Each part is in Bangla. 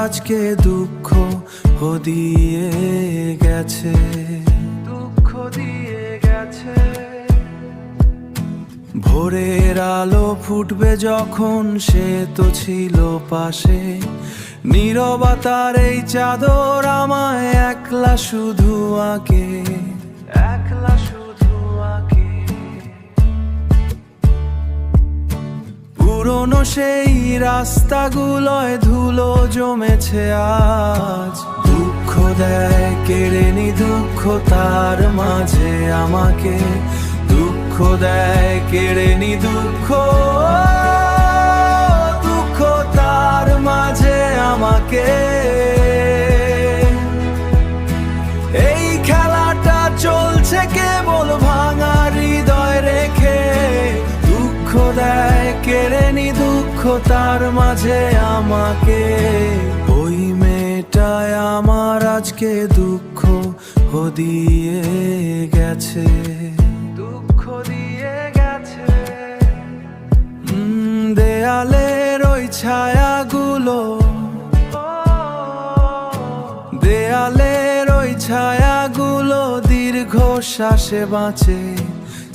আজকে দুঃখ দিয়ে গেছে, দুঃখ দিয়ে গেছে। ভোরের আলো ফুটবে যখন সে তো ছিল পাশে, নীরবতার এই চাদর আমায় একলা শুধু আঁকে, একলা শুধু আঁকে। পুরনো সেই রাস্তাগুলোয় ধুলো জমেছে আজ, দুঃখ দেয় কেড়ে নি দুঃখ তার মাঝে আমাকে, দুঃখ দেয় কেড়ে নি দুঃখ, দুঃখ তার মাঝে আমাকে। এই খেলাটা চলছে কেবল ভাঙা হৃদয় রেখে, দুঃখ দেয় কেড়ে নি দুঃখ তার মাঝে আমাকে। ওই মেয়েটায় আমার আজকে দুঃখ দিয়ে গেছে, দুঃখ দিয়ে গেছে। দেয়ালের ওই ছায়াগুলো, দেয়ালের ওই ছায়াগুলো দীর্ঘ শ্বাসে বাঁচে,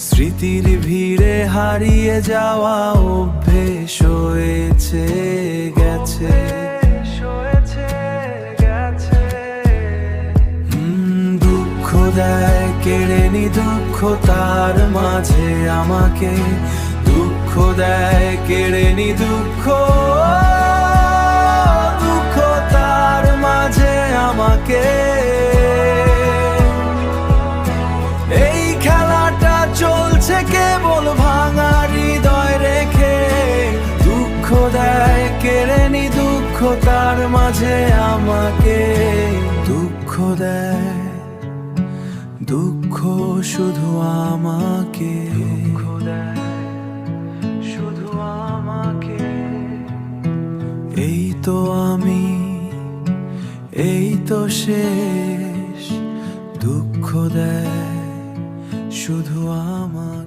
স্মৃতির ভিড়ে হারিয়ে যাওয়া অভ্যেস হয়েছে গেছে, দুঃখ দেয় কেড়ে নি দুঃখ তার মাঝে আমাকে, দুঃখ দেয় কেড়ে নি দুঃখ, দুঃখ তার মাঝে আমাকে। এই খেলাটা চলছে কেবল ভাঙা হৃদয় রেখে, দুঃখ দেয় কেড়ে নি দুঃখ তার মাঝে আমাকে, দুঃখ দেয় দুঃখ শুধু আমাকে, দুঃখ দেয় শুধু আমাকে। এই তো আমি, এই তো শেষ, দুঃখ দেয় শুধু আমাকে।